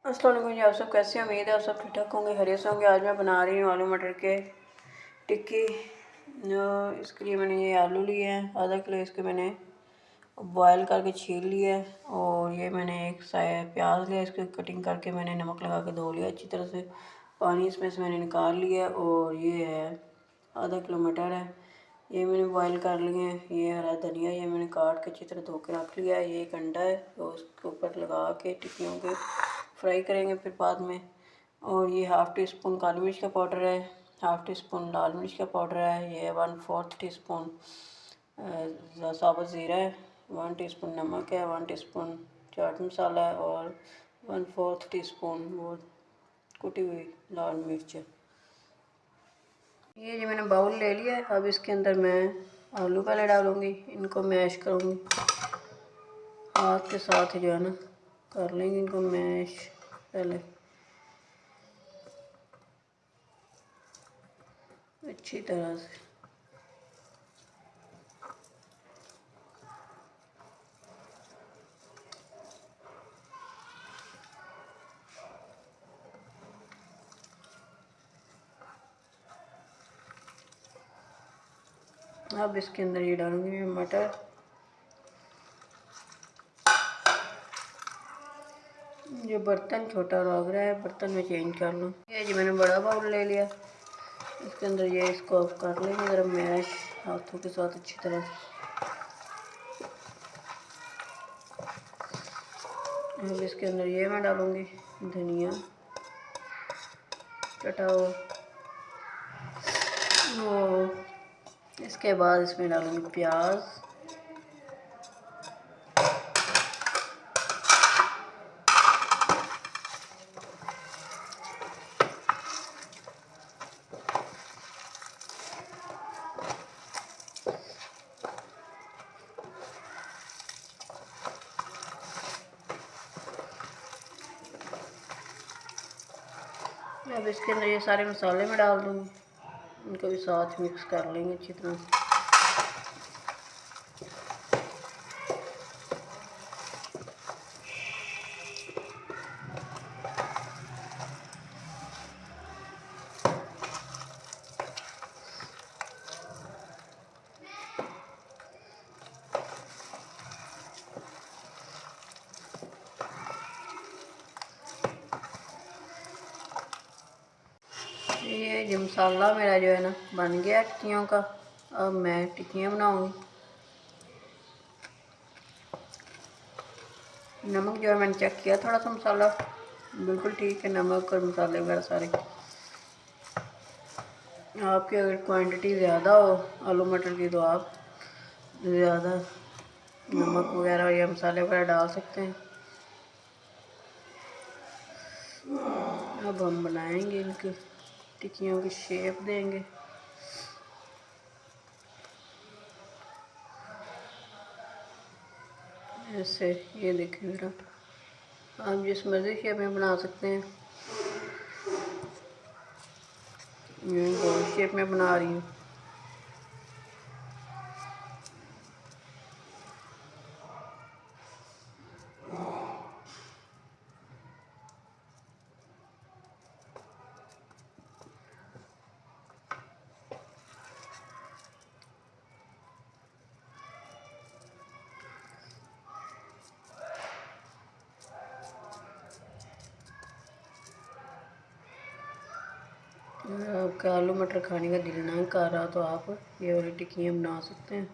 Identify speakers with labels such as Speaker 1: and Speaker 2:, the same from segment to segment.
Speaker 1: अस्सलाम वालेकुम जी। आप सब कैसे हैं? उम्मीद है आप सब ठीक ठाक होंगे, खैरियत से होंगे। आज मैं बना रही हूँ आलू मटर के टिक्की। इसके लिए मैंने ये आलू लिए हैं आधा किलो, इसके मैंने बॉयल करके छील लिया है। और ये मैंने एक प्याज लिया, इसको कटिंग करके मैंने नमक लगा के धो लिया अच्छी तरह से। पानी इसमें से मैंने निकाल लिया। और ये है आधा किलो मटर है, ये मैंने बॉयल कर लिए हैं। ये हरा धनिया ये मैंने काट के अच्छी तरह धो के रख लिया है। ये एक अंडा है, तो उसके ऊपर लगा के टिक्कियों के फ्राई करेंगे फिर बाद में। और ये हाफ़ टी स्पून काली मिर्च का पाउडर है, हाफ़ टी स्पून लाल मिर्च का पाउडर है, ये 1/4 टीस्पून साबुत ज़ीरा है, 1 टीस्पून नमक है, 1 टीस्पून चाट मसाला है, और 1/4 टीस्पून वो कुटी हुई लाल मिर्च है। ये जो मैंने बाउल ले लिया है, अब इसके अंदर मैं आलू पहले डालूँगी, इनको मैश करूँगी हाथ के साथ जो है ना, कर लेंगे इनको मैश पहले अच्छी तरह से। अब इसके अंदर ये डालूंगी मैं मटर। ये बर्तन छोटा लग रहा है, बर्तन में चेंज कर लूँ। ये जी मैंने बड़ा बाउल ले लिया, इसके अंदर ये इसको कर लेंगे ज़रा मैश हाथों के साथ अच्छी तरह से। अब इसके अंदर ये मैं डालूँगी धनिया कटा हुआ, और इसके बाद इसमें डालूँगी प्याज, अब इसके अंदर ये सारे मसाले मैं डाल दूँगी, इनको भी साथ मिक्स कर लेंगे अच्छी तरह से। ये जो मसाला मेरा जो है ना बन गया टिक्कियों का। अब मैं टिक्कियाँ बनाऊँगी। नमक जो है मैंने चेक किया, थोड़ा सा मसाला बिल्कुल ठीक है, नमक और मसाले वगैरह सारे। आपकी अगर क्वांटिटी ज़्यादा हो आलू मटर की तो आप ज़्यादा नमक वगैरह या मसाले वगैरह डाल सकते हैं। अब हम बनाएंगे इनकी टिक्कियों की शेप देंगे। ऐसे ये देखिए मेरा, आप जिस मर्ज़ी शेप में बना सकते हैं। मैं गोल शेप में बना रही हूँ। अगर आपका आलू मटर खाने का दिल ना कर रहा तो आप ये वाली टिक्कियाँ बना सकते हैं।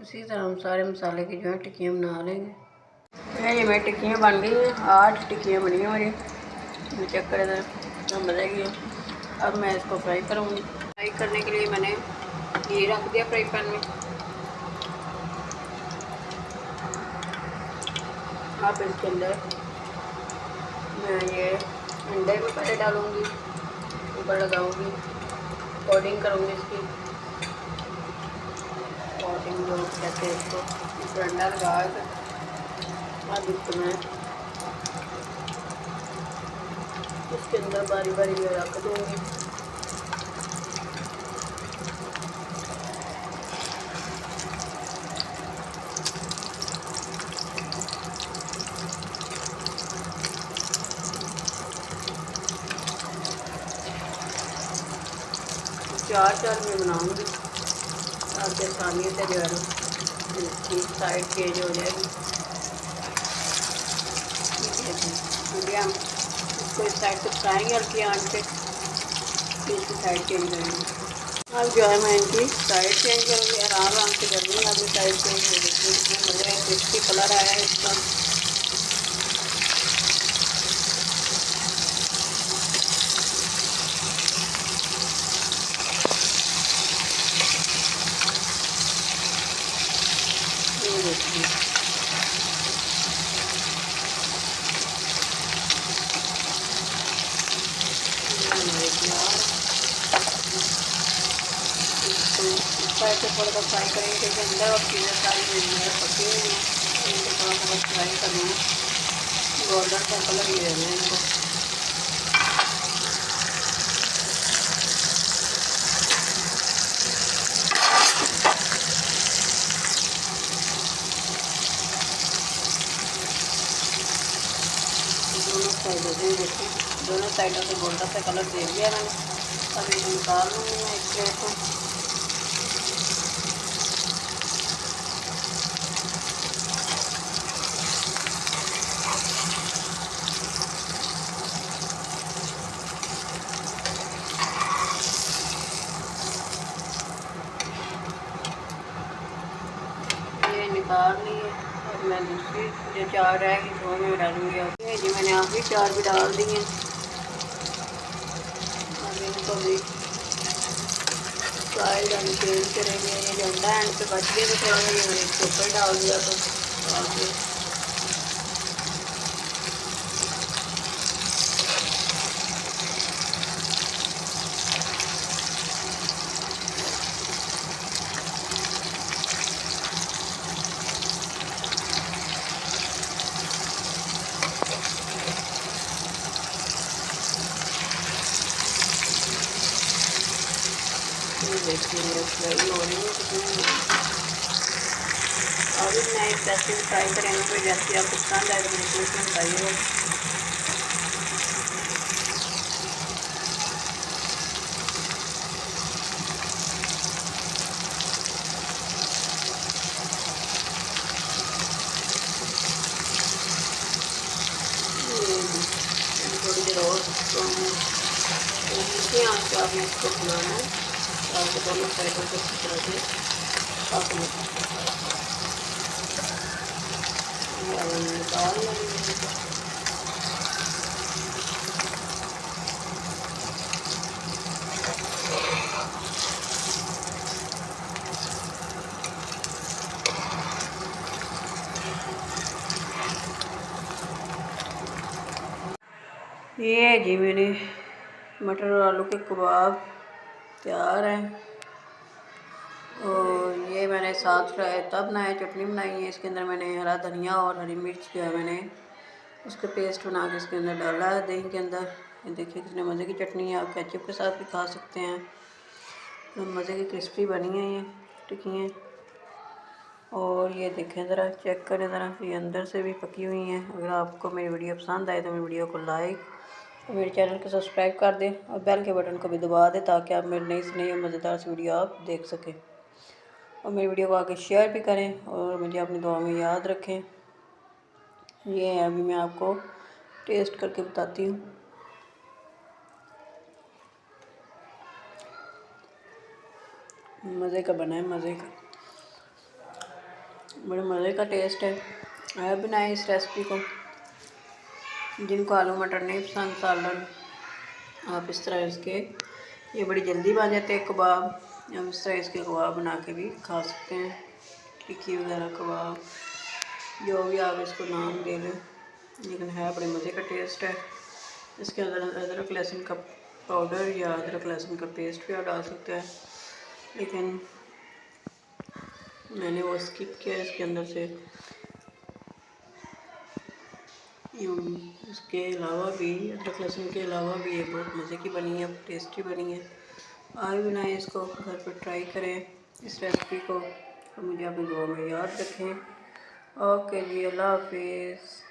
Speaker 1: इसी तरह हम सारे मसाले की जो है टिक्कियाँ बना लेंगे। ये मेरी टिक्कियाँ बन गई हैं, 8 टिक्कियाँ बनी हैं मेरी। चेक करें ज़रा, मज़े की है। अब मैं इसको फ्राई करूँगी। फ्राई करने के लिए मैंने घी रख दिया फ्राई पैन में। अब इसके अंदर मैं ये अंडे में पहले डालूँगी, ऊपर लगाऊँगी, कोटिंग करूँगी इसकी। कोटिंग जो कहते हैं इसको, इस पर अंडा लगा कर अब इसको मैं इसके अंदर बारी बारी में रख दूँगी। चार में बनाऊँगी ताकि आसानी से जो है इसकी साइड चेंज हो जाएगी। मीडियम इसको इस साइड से पकाएंगे हल्की आंच पे, फिर इसकी साइड चेंज करेंगे। अब जो है मैं इनकी साइड चेंज करूँगी, आराम से करूँगी। अपनी साइड चेंज हो देखिए इसमें मज़े क्रिस्पी कलर आया है इसका। ये देखिए साइड से थोड़ा सा फ्राई करेंगे क्योंकि अंदर और चीज़ें सारी मेरी पकी हुई हैं। इनको थोड़ा सा बस फ्राई करना है, गोल्डन सा कलर ही रहना है इनको। दोनों साइडों से देखिए, दोनों साइडों से गोल्डन सा कलर दे दिया मैंने। अब इनको निकाल लूँगी मैं एक प्लेट में। ये निकाल लिए। अब मैं दूसरी जो 4 रहेगी वो मैं डालूँगी। अब ये जी मैंने आखिरी 4 भी डाल दी हैं। अब इनको भी साइड हम चेंज करेंगे। ये जो अंडा एंड पे बच गया तो थोड़ा सा ये मैंने इसके ऊपर डाल दिया तो डाल दिया। देखिए मेरे फ्राई हो रही है कितनी। और भी मैं इस ऐसे फ्राई करेंगे तो जैसे आपको पसंद आए तो मेरे को इसमें बताइएगा। थोड़ी देर और नीचे आँच पे आपने इसको बनाना है ताकि दोनों साइडों से अच्छी तरह से पक लें। निकाल लेंगे। ये जी मेरे मटर और आलू के कबाब तैयार हैं। और ये मैंने साथ तब बनाया, चटनी बनाई है। इसके अंदर मैंने हरा धनिया और हरी मिर्च जो है मैंने उसका पेस्ट बना के इसके अंदर डाला है दही के अंदर। ये देखिए कितने मज़े की चटनी है। आप केचप के साथ भी खा सकते हैं। तो मज़े की क्रिस्पी बनी है ये टिक्कियाँ। और ये देखें ज़रा, चेक करें ज़रा, ये अंदर से भी पकी हुई हैं। अगर आपको मेरी वीडियो पसंद आए तो मेरी वीडियो को लाइक और मेरे चैनल को सब्सक्राइब कर दें और बेल के बटन को भी दबा दें ताकि आप मेरी नई से नई और मज़ेदार सी वीडियो आप देख सकें। और मेरी वीडियो को आगे शेयर भी करें और मुझे अपनी दुआ में याद रखें। ये है, अभी मैं आपको टेस्ट करके बताती हूँ। मज़े का बना है, मज़े का। बड़े मज़े का टेस्ट है। आप बनाएं इस रेसिपी को। जिनको आलू मटर नहीं पसंद सालन, आप इस तरह इसके, ये बड़ी जल्दी बन जाते हैं कबाब। आप इस तरह इसके कबाब बना के भी खा सकते हैं, टिक्की वगैरह कबाब, जो भी आप इसको नाम दे लें, लेकिन है बड़े मज़े का टेस्ट है। इसके अंदर अदरक लहसुन का पाउडर या अदरक लहसुन का पेस्ट भी आप डाल सकते हैं, लेकिन मैंने वो स्किप किया। इसके अंदर से उसके अलावा भी, अदरक लहसुन के अलावा भी ये बहुत मज़े की बनी है, टेस्टी बनी है। आप भी बनाएं इसको, घर पर ट्राई करें इस रेसिपी को, और मुझे अपनी दुआ में याद रखें। ओके जी, अल्लाह हाफिज़।